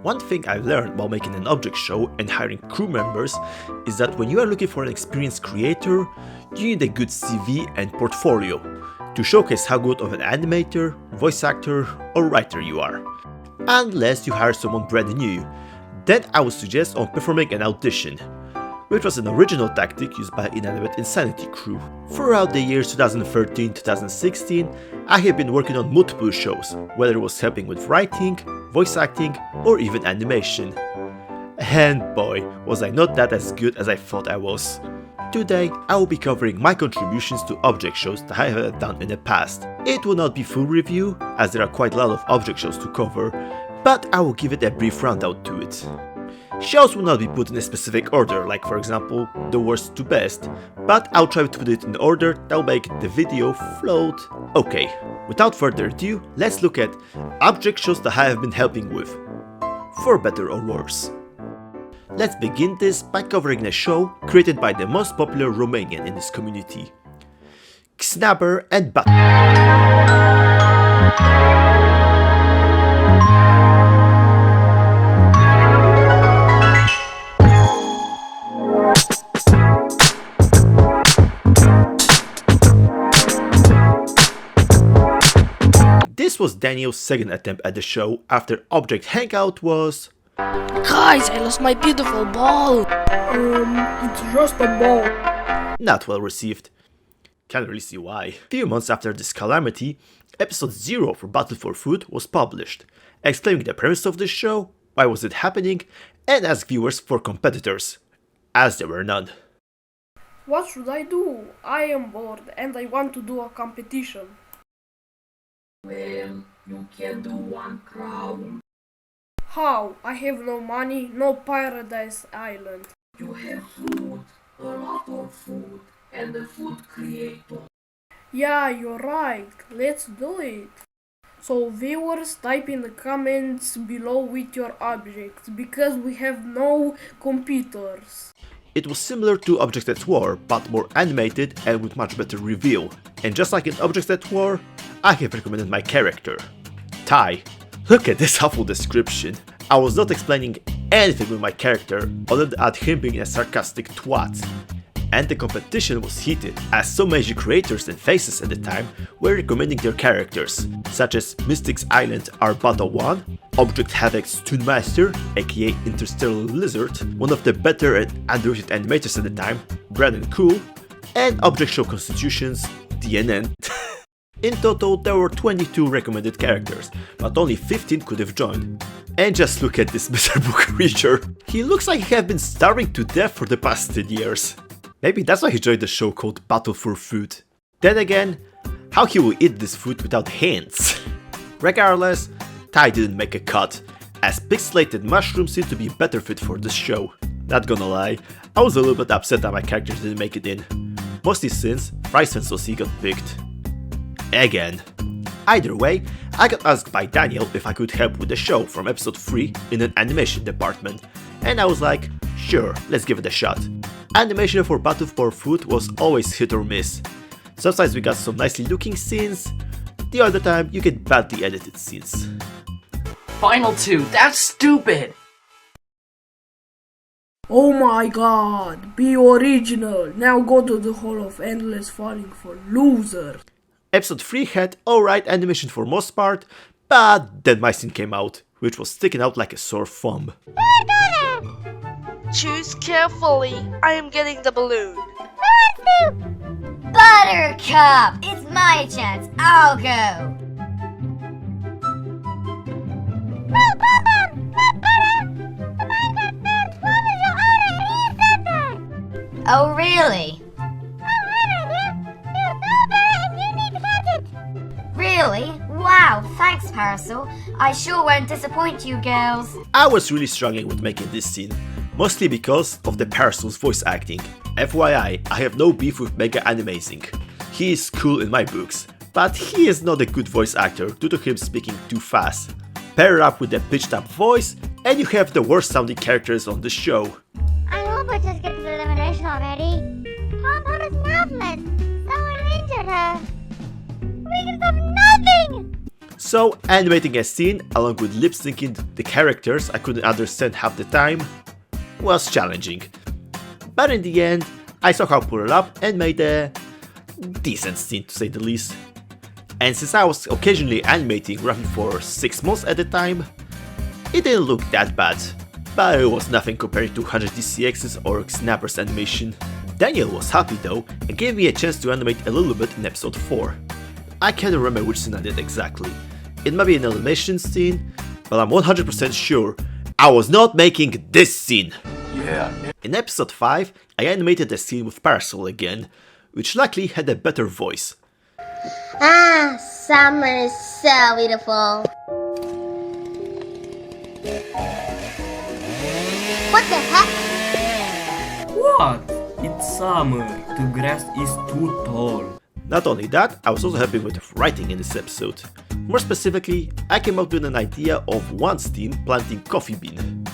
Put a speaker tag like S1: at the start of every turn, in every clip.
S1: One thing I learned while making an object show and hiring crew members is that when you are looking for an experienced creator, you need a good CV and portfolio to showcase how good of an animator, voice actor or writer you are. Unless you hire someone brand new, then I would suggest on performing an audition, which was an original tactic used by Inanimate Insanity crew. Throughout the years 2013-2016, I have been working on multiple shows, whether it was helping with writing, voice acting, or even animation. And boy, was I not that as good as I thought I was. Today, I will be covering my contributions to object shows that I have done in the past. It will not be full review, as there are quite a lot of object shows to cover, but I will give it a brief rundown to it. Shows will not be put in a specific order, like for example, the worst to best, but I'll try to put it in order that will make the video float. Okay, without further ado, let's look at object shows that I have been helping with, for better or worse. Let's begin this by covering a show created by the most popular Romanian in this community, Snapper and Button. This was Daniel's second attempt at the show after Object Hangout was...
S2: Guys, I lost my beautiful ball! It's just a ball.
S1: Not well received. Can't really see why. A few months after this calamity, episode 0 for Battle for Food was published, explaining the premise of the show, why was it happening, and asked viewers for competitors, as there were none.
S2: What should I do? I am bored and I want to do a competition.
S3: Well, you can do one crown.
S2: How? I have no money, no Paradise Island.
S3: You have food, a lot of food, and a food creator.
S2: Yeah, you're right. Let's do it. So viewers, type in the comments below with your objects, because we have no computers.
S1: It was similar to Objects at War, but more animated and with much better reveal. And just like in Objects at War, I have recommended my character, Ty. Look at this awful description. I was not explaining anything with my character other than him being a sarcastic twat. And the competition was heated, as so many creators and faces at the time were recommending their characters, such as Mystic's Island Arbata 1, Object Havoc's Toonmaster, aka Interstellar Lizard, one of the better and underrated animators at the time, Brandon Cool, and Object Show Constitution's DNN. In total, there were 22 recommended characters, but only 15 could have joined. And just look at this miserable creature. He looks like he has been starving to death for the past 10 years. Maybe that's why he joined the show called Battle for Food. Then again, how he will eat this food without hands? Regardless, Ty didn't make a cut, as pixelated mushrooms seem to be better fit for this show. Not gonna lie, I was a little bit upset that my character didn't make it in, mostly since Fries Fantasy got picked. Again. Either way, I got asked by Daniel if I could help with the show from episode 3 in an animation department, and I was like, sure, let's give it a shot. Animation for Battle for Food was always hit or miss. Sometimes we got some nicely looking scenes, the other time you get badly edited scenes.
S4: Final 2, that's stupid!
S2: Oh my god, be original. Now go to the Hall of Endless Falling for losers.
S1: Episode 3 had alright animation for most part, but then my scene came out, which was sticking out like a sore thumb.
S5: Choose carefully. I am getting the balloon.
S6: Buttercup! It's my chance. I'll go. Oh, really? Really? Wow, thanks, Parcel. I sure won't disappoint you girls.
S1: I was really struggling with making this scene, mostly because of the Parcel's voice acting. FYI, I have no beef with Mega Animazing. He is cool in my books, but he is not a good voice actor due to him speaking too fast. Pair it up with a pitched up voice, and you have the worst sounding characters on the show.
S6: I hope I just get to the elimination already. Pom-Pom is helpless. Someone injured her. We can stop nothing!
S1: So animating a scene along with lip syncing the characters I couldn't understand half the time was challenging. But in the end, I somehow pulled it up and made a decent scene to say the least. And since I was occasionally animating roughly for 6 months at a time, it didn't look that bad, but it was nothing compared to 100 DCX's or Snapper's animation. Daniel was happy though and gave me a chance to animate a little bit in episode 4. I can't remember which scene I did exactly. It might be an animation scene, but I'm 100% sure I was not making this scene.
S4: Yeah.
S1: In episode 5, I animated a scene with Parasol again, which luckily had a better voice.
S7: Ah, summer is so beautiful. What the heck?
S8: What? It's summer. The grass is too tall.
S1: Not only that, I was also helping with writing in this episode. More specifically, I came up with an idea of one's team planting coffee bean.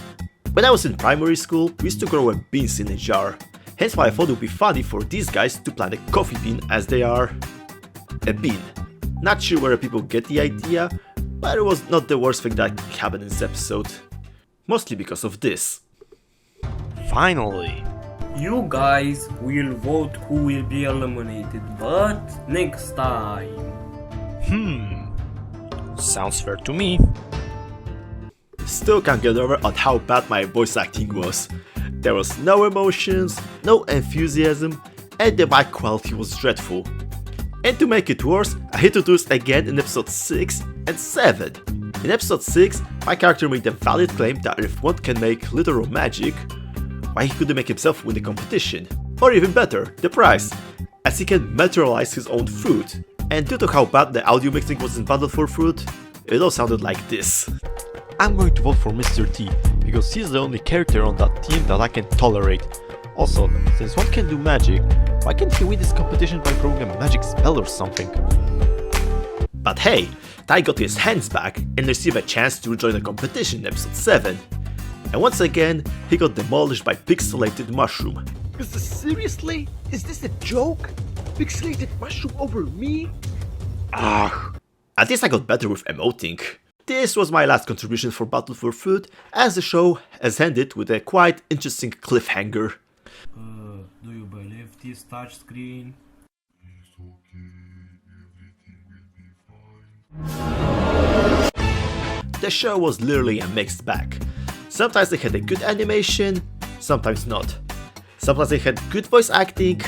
S1: When I was in primary school, we used to grow beans in a jar, hence why I thought it would be funny for these guys to plant a coffee bean as they are a bean. Not sure where people get the idea, but it was not the worst thing that happened in this episode. Mostly because of this.
S9: Finally!
S8: You guys will vote who will be eliminated, but next time.
S9: Sounds fair to me.
S1: Still can't get over on how bad my voice acting was. There was no emotions, no enthusiasm, and the mic quality was dreadful. And to make it worse, I had to do this again in episode 6 and 7. In episode 6, my character made a valid claim that if one can make literal magic, why he couldn't make himself win the competition. Or even better, the prize, as he can materialize his own fruit. And due to how bad the audio mixing was in Battle for Fruit, it all sounded like this.
S9: I'm going to vote for Mr. T, because he's the only character on that team that I can tolerate. Also, since one can do magic, why can't he win this competition by throwing a magic spell or something?
S1: But hey, Ty got his hands back and received a chance to rejoin the competition in episode 7. And once again, he got demolished by Pixelated Mushroom.
S10: Seriously? Is this a joke? Pixelated Mushroom over me?
S1: At least I got better with emoting. This was my last contribution for Battle for Food, as the show has ended with a quite interesting cliffhanger.
S8: Do you believe this touchscreen?
S1: The show was literally a mixed bag. Sometimes they had a good animation, sometimes not. Sometimes they had good voice acting.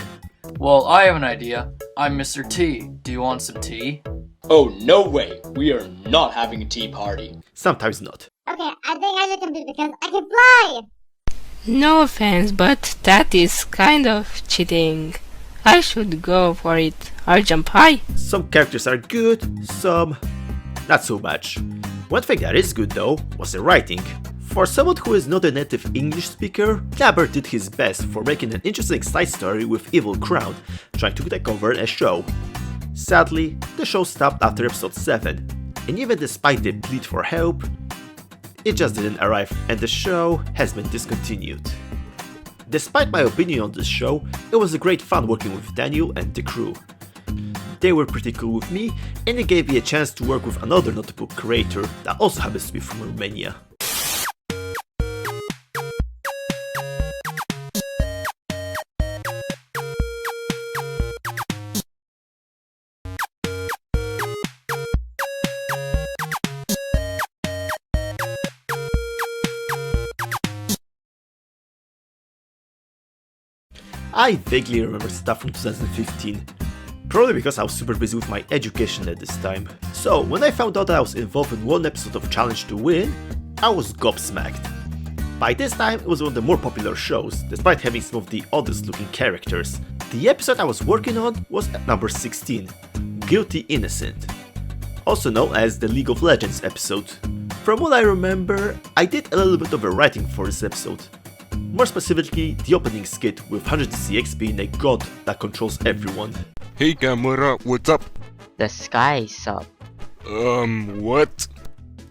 S4: Well, I have an idea. I'm Mr. T. Do you want some tea?
S11: Oh, no way. We are not having a tea party.
S1: Sometimes not.
S7: Okay, I think I should compete because I can fly!
S12: No offense, but that is kind of cheating. I should go for it. I'll jump high.
S1: Some characters are good, some not so much. One thing that is good though was the writing. For someone who is not a native English speaker, Clabber did his best for making an interesting side story with Evil Crown, trying to take over a show. Sadly, the show stopped after episode 7, and even despite the plead for help, it just didn't arrive and the show has been discontinued. Despite my opinion on this show, it was a great fun working with Daniel and the crew. They were pretty cool with me, and it gave me a chance to work with another notable creator that also happens to be from Romania. I vaguely remember stuff from 2015, probably because I was super busy with my education at this time. So when I found out that I was involved in one episode of Challenge to Win, I was gobsmacked. By this time it was one of the more popular shows, despite having some of the oddest looking characters. The episode I was working on was at number 16, Guilty Innocent, also known as the League of Legends episode. From what I remember, I did a little bit of a writing for this episode. More specifically, the opening skit with 100CX being a god that controls everyone.
S13: Hey camera, what's up?
S14: The sky is up.
S13: What?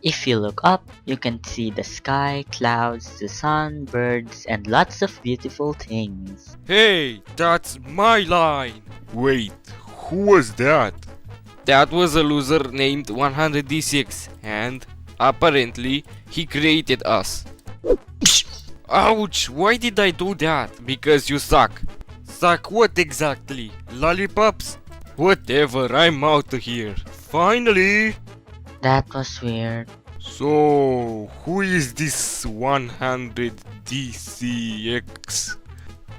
S14: If you look up, you can see the sky, clouds, the sun, birds, and lots of beautiful things.
S13: Hey, that's my line! Wait, who was that? That was a loser named 100D6, and apparently he created us. Ouch! Why did I do that? Because you suck. Suck what exactly? Lollipops? Whatever, I'm out of here. Finally!
S14: That was weird.
S13: So, who is this 100DCX?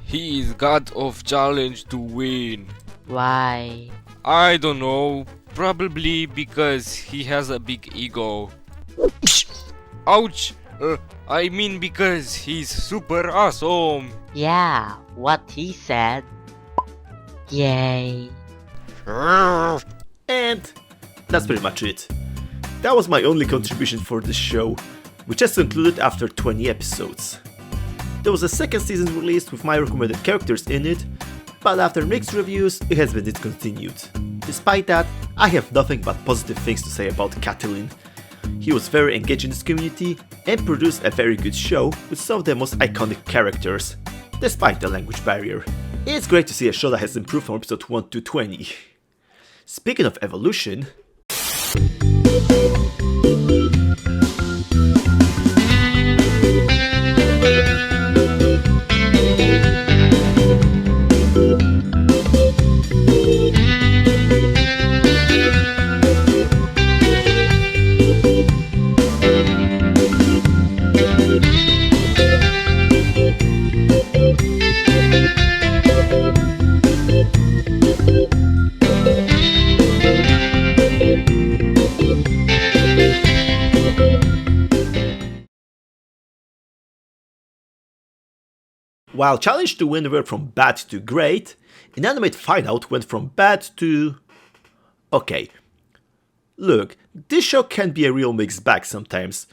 S13: He is god of challenge to win.
S14: Why?
S13: I don't know. Probably because he has a big ego. Ouch! I mean because he's super awesome.
S14: Yeah, what he said. Yay.
S1: And that's pretty much it. That was my only contribution for this show, which has concluded after 20 episodes. There was a second season released with my recommended characters in it, but after mixed reviews, it has been discontinued. Despite that, I have nothing but positive things to say about Catalin. He was very engaged in this community and produced a very good show with some of the most iconic characters, despite the language barrier. It's great to see a show that has improved from episode 1 to 20. Speaking of evolution, while Challenge to Win went from bad to great, Inanimate Fight-Out went from bad to... okay. Look, this show can be a real mixed bag sometimes.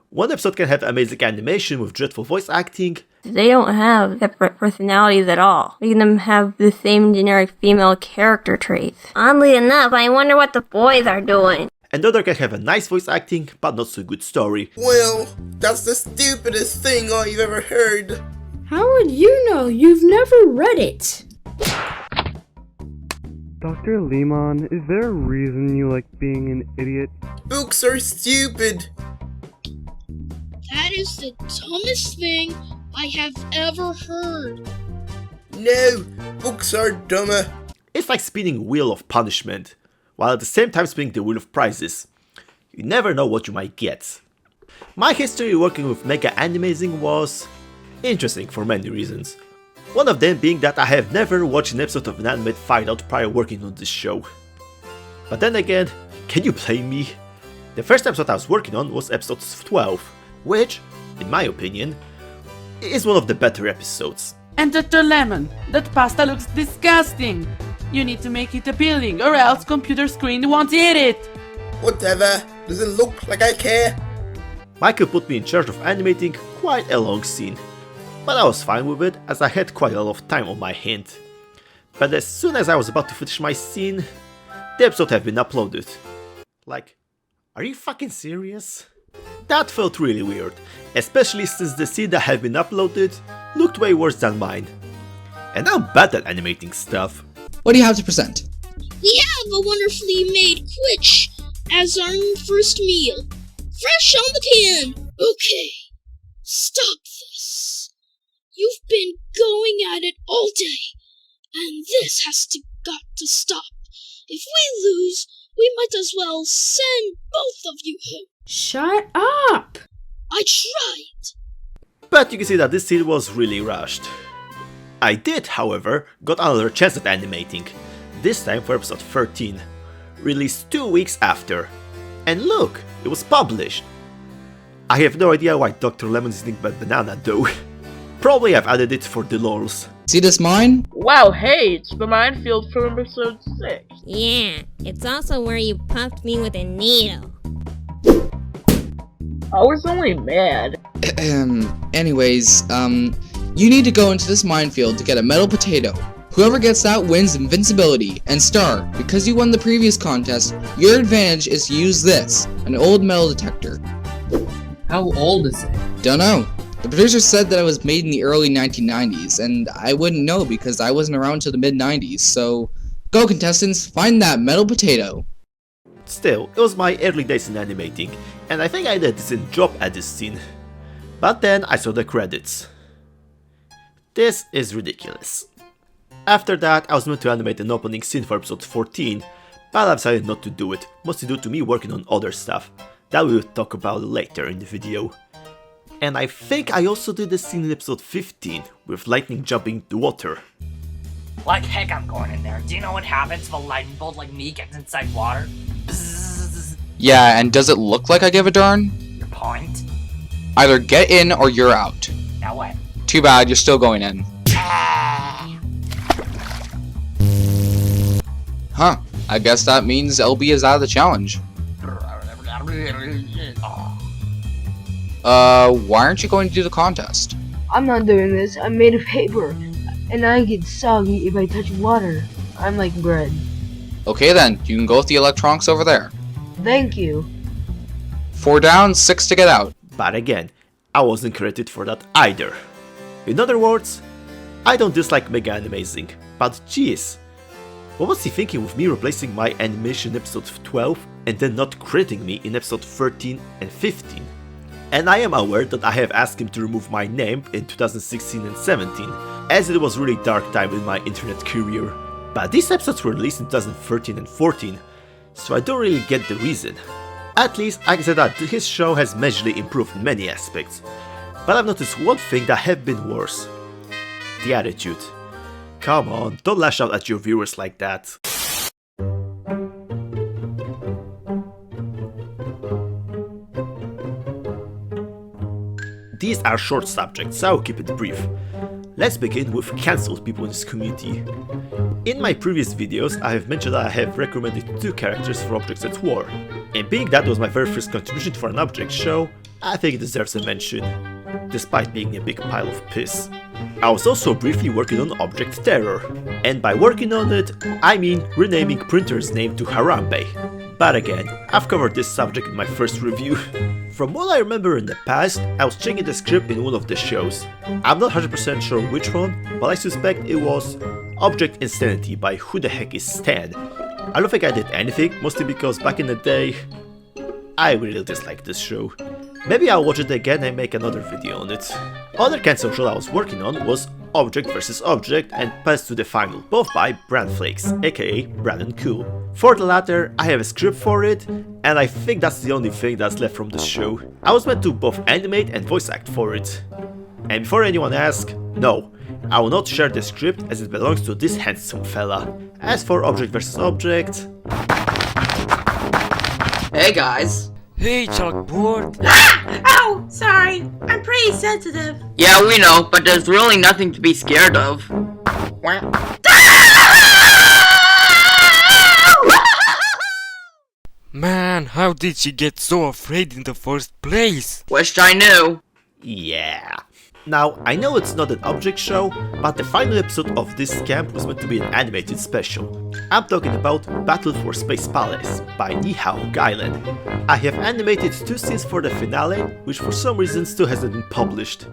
S1: One episode can have amazing animation with dreadful voice acting.
S15: They don't have separate personalities at all, making them have the same generic female character traits. Oddly enough, I wonder what the boys are doing.
S1: Another can have a nice voice acting, but not so good story.
S10: Well, that's the stupidest thing I've ever heard.
S16: How would you know? You've never read it.
S17: Dr. Lehman, is there a reason you like being an idiot?
S10: Books are stupid.
S18: That is the dumbest thing I have ever heard.
S10: No, books are dumber.
S1: It's like spinning Wheel of Punishment, while at the same time spinning the Wheel of Prizes. You never know what you might get. My history working with Mega Animating was interesting for many reasons. One of them being that I have never watched an episode of Inanimate Fight-Out prior working on this show. But then again, can you blame me? The first episode I was working on was episode 12, which, in my opinion, is one of the better episodes.
S19: And Dr. Lemon, that pasta looks disgusting! You need to make it appealing, or else computer screen won't eat it!
S10: Whatever, does it look like I care?
S1: Michael put me in charge of animating quite a long scene, but I was fine with it as I had quite a lot of time on my hand. But as soon as I was about to finish my scene, the episode had been uploaded. Like, are you fucking serious? That felt really weird, especially since the scene that had been uploaded looked way worse than mine. And I'm bad at animating stuff.
S20: What do you have to present?
S18: We have a wonderfully made quiche as our first meal. Fresh on the pan! Okay, stop this. You've been going at it all day, and this got to stop. If we lose, we might as well send both of you home.
S16: Shut up!
S18: I tried.
S1: But you can see that this scene was really rushed. I did, however, got another chance at animating, this time for episode 13, released 2 weeks after. And look, it was published. I have no idea why Dr. Lemon is eating bad banana though. Probably I've added it for the lols.
S20: See this mine?
S19: Wow, hey, it's the minefield from episode 6.
S21: Yeah, it's also where you pumped me with a needle.
S19: I was only mad.
S20: Anyways, you need to go into this minefield to get a metal potato. Whoever gets that wins invincibility, and Star, because you won the previous contest, your advantage is to use this, an old metal detector.
S22: How old is it?
S20: Dunno. The producer said that it was made in the early 1990s, and I wouldn't know because I wasn't around till the mid-90s, so go contestants, find that metal potato.
S1: Still, it was my early days in animating, and I think I did a decent job at this scene. But then I saw the credits. This is ridiculous. After that, I was meant to animate an opening scene for episode 14, but I decided not to do it, mostly due to me working on other stuff that we will talk about later in the video. And I think I also did the scene in episode 15, with lightning jumping the water.
S2: Like heck I'm going in there. Do you know what happens if a lightning bolt like me gets inside water?
S20: Yeah, and does it look like I give a darn?
S2: Your point?
S20: Either get in or you're out.
S2: Now what?
S20: Too bad, you're still going in. Huh, I guess that means LB is out of the challenge. Why aren't you going to do the contest?
S3: I'm not doing this. I'm made of paper. And I get soggy if I touch water. I'm like bread.
S20: Okay then, you can go with the electronics over there.
S3: Thank you.
S20: 4 down, 6 to get out.
S1: But again, I wasn't credited for that either. In other words, I don't dislike Mega Animazing, but jeez, what was he thinking with me replacing my animation in episode 12 and then not crediting me in episode 13 and 15? And I am aware that I have asked him to remove my name in 2016 and 17, as it was really dark time in my internet career. But these episodes were released in 2013 and 14, so I don't really get the reason. At least I can say that his show has majorly improved in many aspects, but I've noticed one thing that have been worse. The attitude. Come on, don't lash out at your viewers like that. These are short subjects, so I'll keep it brief. Let's begin with cancelled people in this community. In my previous videos, I have mentioned that I have recommended 2 characters for Objects at War, and being that was my very first contribution for an object show, I think it deserves a mention, despite being a big pile of piss. I was also briefly working on Object Terror, and by working on it, I mean renaming Printer's name to Harambe. But again, I've covered this subject in my first review. From what I remember in the past, I was checking the script in one of the shows. I'm not 100% sure which one, but I suspect it was Object Insanity by Who the Heck is Stan. I don't think I did anything, mostly because back in the day, I really disliked this show. Maybe I'll watch it again and make another video on it. Other cancelled show I was working on was Object vs Object and Pass to the Final, both by Brandflakes, aka Brandon Cool. For the latter, I have a script for it, and I think that's the only thing that's left from the show. I was meant to both animate and voice act for it. And before anyone asks, no, I will not share the script as it belongs to this handsome fella. As for Object vs Object...
S23: Hey guys!
S13: Hey, chalkboard!
S16: Ow! Sorry, I'm pretty sensitive.
S23: Yeah, we know, but there's really nothing to be scared of.
S13: Man, how did she get so afraid in the first place?
S23: Wished I knew.
S1: Yeah. Now, I know it's not an object show, but the final episode of this camp was meant to be an animated special. I'm talking about Battle for Space Palace by Nihao Gailen. I have animated 2 scenes for the finale, which for some reason still hasn't been published.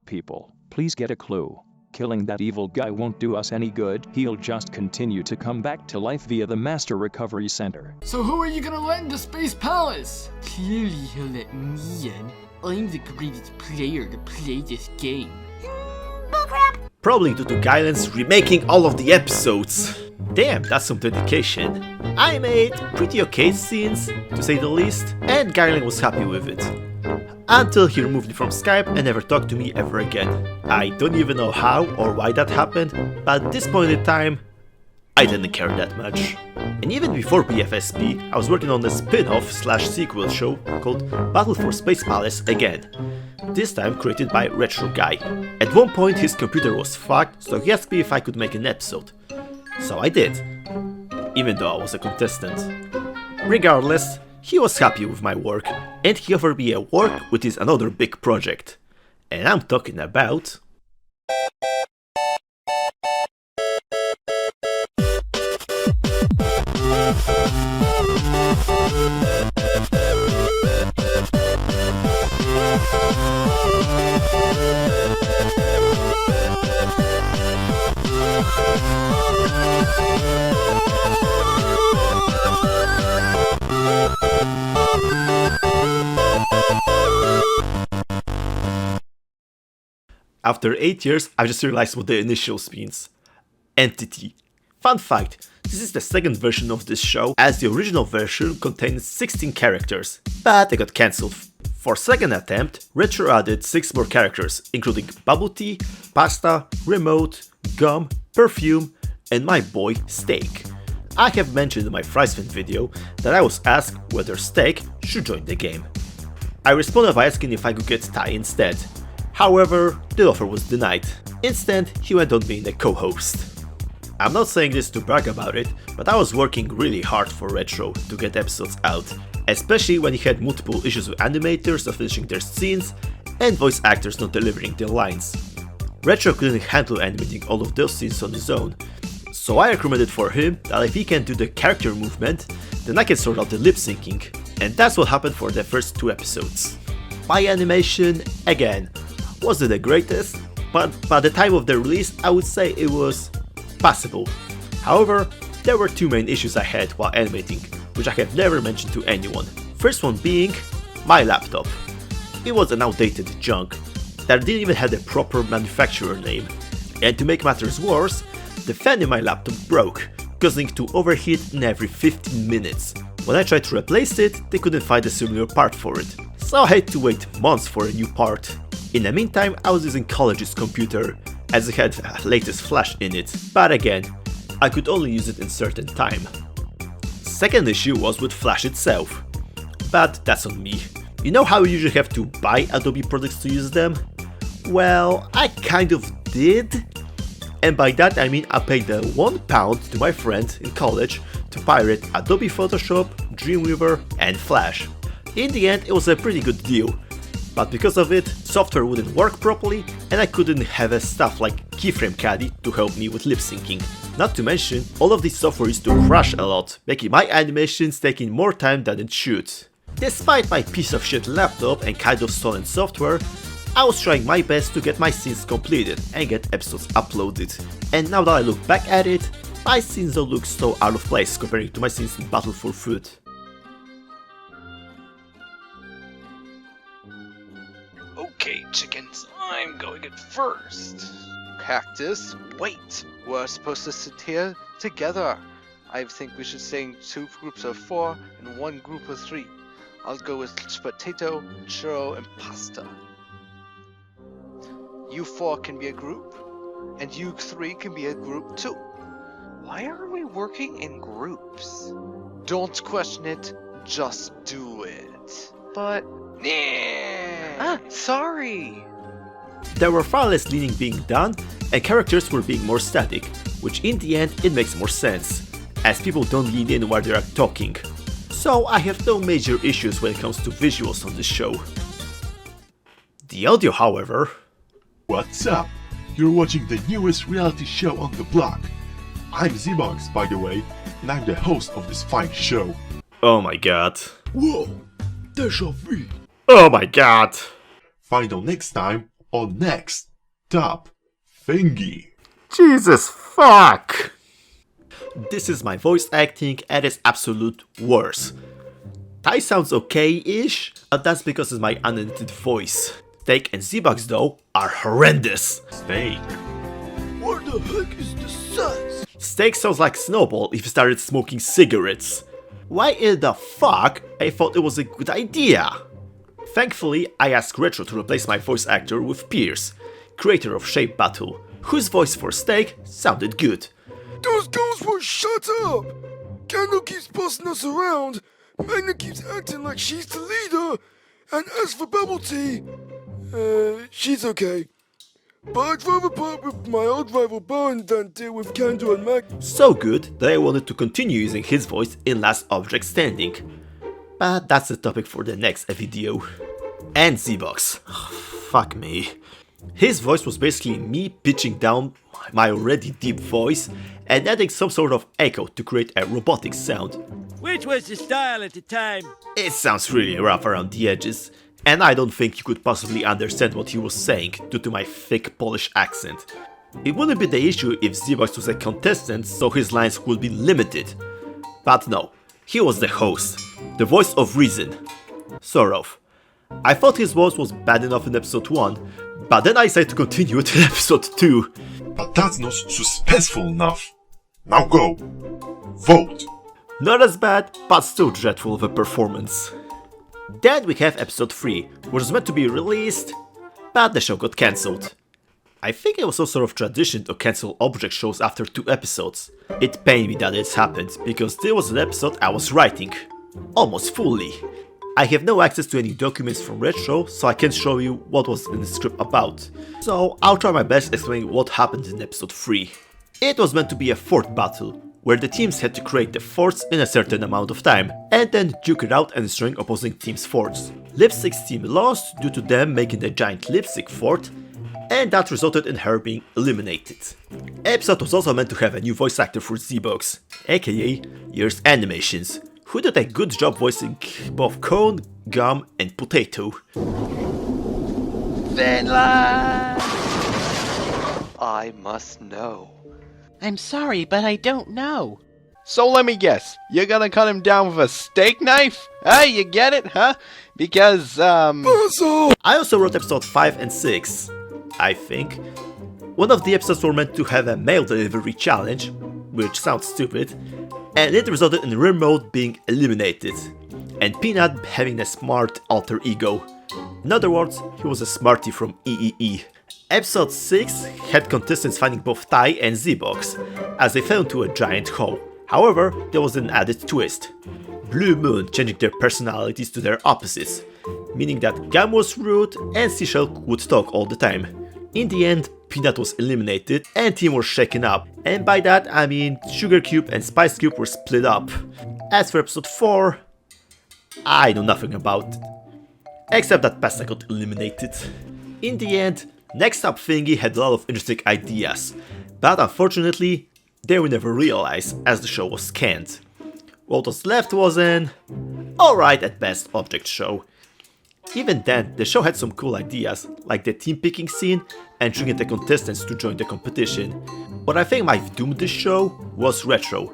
S24: People, please get a clue. Killing that evil guy won't do us any good. He'll just continue to come back to life via the Master Recovery Center.
S25: So who are you gonna let into Space Palace? Clearly he'll let me in. I'm the greatest player to play this game.
S1: Probably due to Gailen's remaking all of the episodes. Damn, that's some dedication. I made pretty okay scenes, to say the least, and Gailen was happy with it. Until he removed me from Skype and never talked to me ever again. I don't even know how or why that happened, but at this point in time, I didn't care that much. And even before BFSP, I was working on a spin-off / sequel show called Battle for Space Palace again. This time created by Retro Guy. At one point his computer was fucked, so he asked me if I could make an episode. So I did, even though I was a contestant. Regardless, he was happy with my work, and he offered me a work with his another big project. And I'm talking about... After 8 years, I just realized what the initials means. Entity. Fun fact, this is the second version of this show, as the original version contained 16 characters, but they got cancelled. For second attempt, Retro added 6 more characters, including Bubble Tea, Pasta, Remote, Gum, Perfume, and my boy, Steak. I have mentioned in my Friesman video that I was asked whether Steak should join the game. I responded by asking if I could get Ty instead. However, the offer was denied. Instead, he went on being the co-host. I'm not saying this to brag about it, but I was working really hard for Retro to get episodes out, especially when he had multiple issues with animators not finishing their scenes and voice actors not delivering their lines. Retro couldn't handle animating all of those scenes on his own, so I recommended for him that if he can do the character movement, then I can sort out the lip syncing, and that's what happened for the first 2 episodes. My animation, again, wasn't the greatest, but by the time of the release I would say it was passable. However, there were 2 main issues I had while animating, which I have never mentioned to anyone. First one being my laptop. It was an outdated junk that didn't even have a proper manufacturer name, and to make matters worse, the fan in my laptop broke, causing it to overheat in every 15 minutes. When I tried to replace it, they couldn't find a similar part for it, so I had to wait months for a new part. In the meantime, I was using college's computer, as it had latest flash in it, but again, I could only use it in certain time. Second issue was with Flash itself, but that's on me. You know how you usually have to buy Adobe products to use them? Well, I kind of did, and by that I mean I paid the £1 to my friend in college to pirate Adobe Photoshop, Dreamweaver and Flash. In the end it was a pretty good deal, but because of it, software wouldn't work properly and I couldn't have a stuff like Keyframe Caddy to help me with lip syncing. Not to mention, all of this software used to crash a lot, making my animations taking more time than it should. Despite my piece of shit laptop and kind of stolen software, I was trying my best to get my scenes completed and get episodes uploaded. And now that I look back at it, my scenes don't look so out of place comparing to my scenes in Battle for Food.
S10: Okay, chickens, I'm going in first. Cactus, wait. We're supposed to sit here together. I think we should stay in 2 groups of 4 and 1 group of 3. I'll go with potato, churro, and pasta. You 4 can be a group, and you 3 can be a group too. Why are we working in groups? Don't question it, just do it. But, sorry.
S1: There were far less leaning being done, and characters were being more static, which in the end it makes more sense, as people don't lean in while they are talking. So I have no major issues when it comes to visuals on this show. The audio, however...
S4: What's up? You're watching the newest reality show on the block. I'm Zbox, by the way, and I'm the host of this fine show.
S1: Oh my god.
S4: Whoa! Deja vu!
S1: Oh my god!
S4: Find out next time on Next Top Thingy.
S1: Jesus fuck! This is my voice acting at its absolute worst. Ty sounds okay-ish, but that's because it's my unedited voice. Steak and Z-Bucks though are horrendous.
S4: Steak. What the heck is the sense?
S1: Steak sounds like Snowball if he started smoking cigarettes. Why in the fuck I thought it was a good idea? Thankfully, I asked Retro to replace my voice actor with Pierce, creator of Shape Battle, whose voice for Steak sounded good.
S5: Those girls won't shut up! Candle keeps bossing us around, Magna keeps acting like she's the leader, and as for Bubble Tea, she's okay. But I'd rather part with my old rival Bowen than deal with Candle and Mag.
S1: So good that I wanted to continue using his voice in Last Object Standing. But that's a topic for the next video. And Z-Box. Fuck me. His voice was basically me pitching down my already deep voice and adding some sort of echo to create a robotic sound.
S6: Which was the style at the time?
S1: It sounds really rough around the edges, and I don't think you could possibly understand what he was saying due to my thick Polish accent. It wouldn't be the issue if Z-Box was a contestant, so his lines would be limited. But no, he was the host, the voice of reason. Sort of. I thought his voice was bad enough in episode 1, But then I decided to continue it in episode 2.
S4: But that's not suspenseful enough. Now go. Vote.
S1: Not as bad, but still dreadful of a performance. Then we have episode 3, which was meant to be released, but the show got cancelled. I think it was some sort of tradition to cancel object shows after 2 episodes. It pained me that it's happened, because there was an episode I was writing. Almost fully. I have no access to any documents from Retro, so I can't show you what was in the script about. So I'll try my best explaining what happened in episode 3. It was meant to be a fort battle, where the teams had to create the forts in a certain amount of time, and then duke it out and destroying opposing teams' forts. Lipstick's team lost due to them making a giant lipstick fort, and that resulted in her being eliminated. Episode was also meant to have a new voice actor for Z-Box, aka Year's Animations, who did a good job voicing both Cone, Gum, and Potato.
S10: Finland! I must know.
S7: I'm sorry, but I don't know.
S8: So let me guess, you're gonna cut him down with a steak knife? Hey, you get it, huh? Because,
S1: I also wrote episode 5 and 6, I think. One of the episodes were meant to have a mail delivery challenge, which sounds stupid, and it resulted in Remote being eliminated, and Peanut having a smart alter ego. In other words, he was a smarty from EEE. Episode 6 had contestants finding both Ty and Z-Box, as they fell into a giant hole. However, there was an added twist. Blue Moon changing their personalities to their opposites, meaning that Gum was rude and Seashell would talk all the time. In the end, Peanut was eliminated and team was shaken up, and by that I mean Sugar Cube and Spice Cube were split up. As for episode 4, I know nothing about it, except that Pasta got eliminated. In the end, Next Up Thingy had a lot of interesting ideas, but unfortunately they were never realized as the show was canned. What was left was an alright at best object show. Even then, the show had some cool ideas, like the team picking scene and triggering the contestants to join the competition. But I think might have doomed this show was Retro.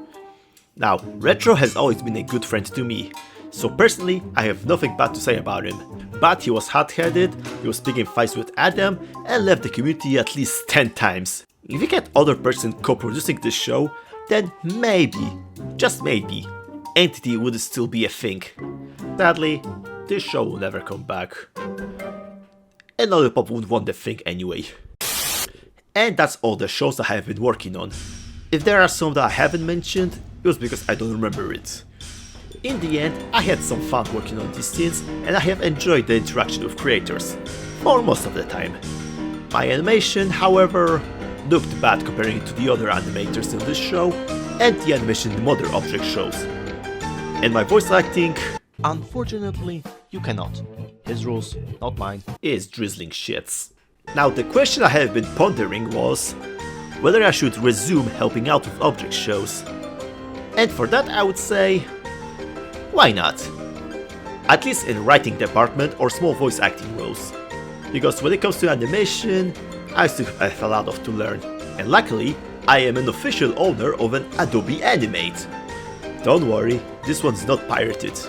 S1: Now, Retro has always been a good friend to me, so personally I have nothing bad to say about him. But he was hot-headed, he was picking fights with Adam, and left the community at least 10 times. If we get other person co-producing this show, then maybe, just maybe, Entity would still be a thing. Sadly, this show will never come back. And Lollipop would want the thing anyway. And that's all the shows I have been working on. If there are some that I haven't mentioned, it was because I don't remember it. In the end, I had some fun working on these scenes and I have enjoyed the interaction with creators, for most of the time. My animation, however, looked bad comparing it to the other animators in this show and the animation in other object shows. And my voice acting, unfortunately, you cannot. His rules, not mine, is drizzling shits. Now the question I have been pondering was whether I should resume helping out with object shows. And for that I would say, why not? At least in writing department or small voice acting roles. Because when it comes to animation, I still have a lot of to learn. And luckily, I am an official owner of an Adobe Animate. Don't worry, this one's not pirated.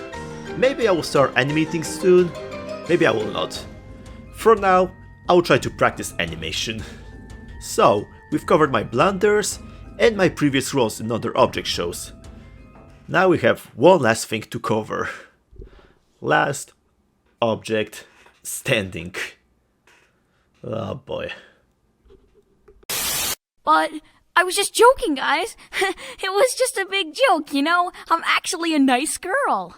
S1: Maybe I will start animating soon, maybe I will not. For now, I will try to practice animation. So, we've covered my blunders and my previous roles in other object shows. Now we have one last thing to cover. Last object standing. Oh boy.
S9: But I was just joking, guys. It was just a big joke, you know? I'm actually a nice girl.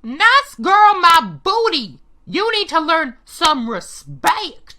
S11: Nice girl, my booty! You need to learn some respect.